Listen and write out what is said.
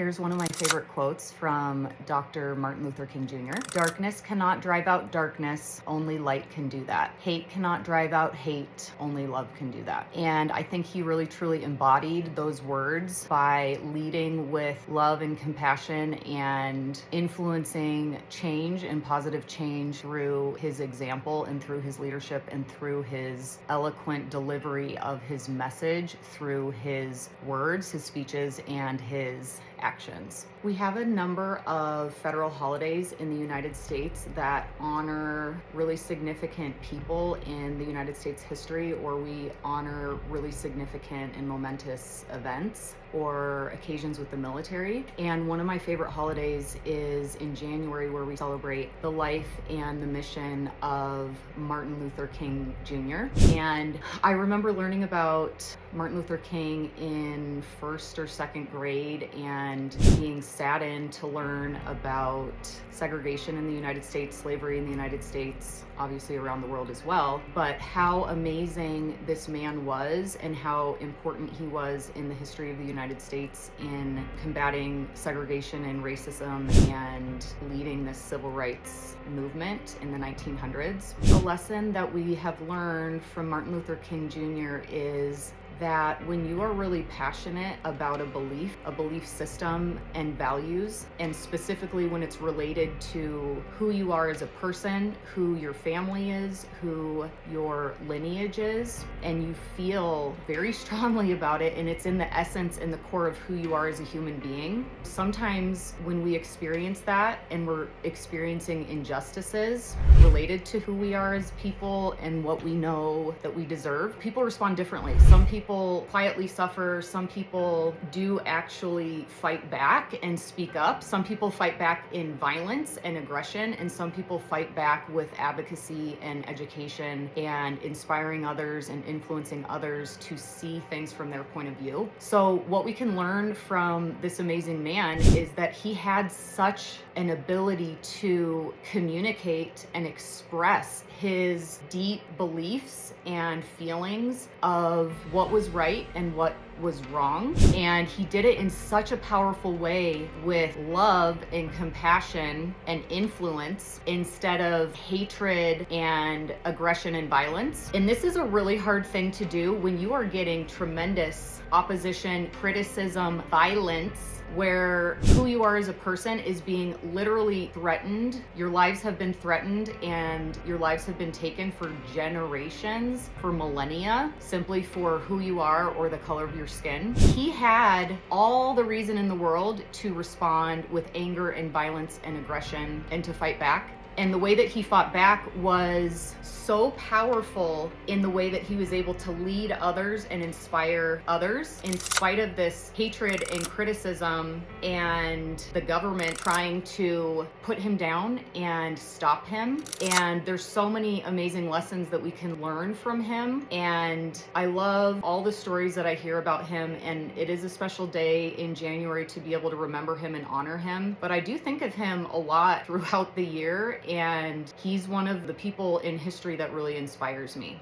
Here's one of my favorite quotes from Dr. Martin Luther King Jr. Darkness cannot drive out darkness, only light can do that. Hate cannot drive out hate, only love can do that. And I think he really truly embodied those words by leading with love and compassion and influencing change and positive change through his example and through his leadership and through his eloquent delivery of his message, through his words, his speeches, and his actions. We have a number of federal holidays in the United States that honor really significant people in the United States history, or we honor really significant and momentous events or occasions with the military. And one of my favorite holidays is in January, where we celebrate the life and the mission of Martin Luther King Jr. And I remember learning about Martin Luther King in first or second grade and being saddened to learn about segregation in the United States, slavery in the United States, obviously around the world as well, but how amazing this man was and how important he was in the history of the United States in combating segregation and racism and leading this civil rights movement in the 1900s. The lesson that we have learned from Martin Luther King Jr. is that when you are really passionate about a belief system and values, and specifically when it's related to who you are as a person, who your family is, who your lineage is, and you feel very strongly about it, and it's in the essence and the core of who you are as a human being, sometimes when we experience that and we're experiencing injustices related to who we are as people and what we know that we deserve, people respond differently. Some people quietly suffer. Some people do actually fight back and speak up. Some people fight back in violence and aggression, and some people fight back with advocacy and education and inspiring others and influencing others to see things from their point of view. So what we can learn from this amazing man is that he had such an ability to communicate and express his deep beliefs and feelings of what was right and what was wrong. And he did it in such a powerful way with love and compassion and influence instead of hatred and aggression and violence. And this is a really hard thing to do when you are getting tremendous opposition, criticism, violence, where who you are as a person is being literally threatened. Your lives have been threatened and your lives have been taken for generations, for millennia, simply for who you are or the color of your skin. He had all the reason in the world to respond with anger and violence and aggression and to fight back. And the way that he fought back was so powerful in the way that he was able to lead others and inspire others in spite of this hatred and criticism and the government trying to put him down and stop him. And there's so many amazing lessons that we can learn from him. And I love all the stories that I hear about him. And it is a special day in January to be able to remember him and honor him. But I do think of him a lot throughout the year. And he's one of the people in history that really inspires me.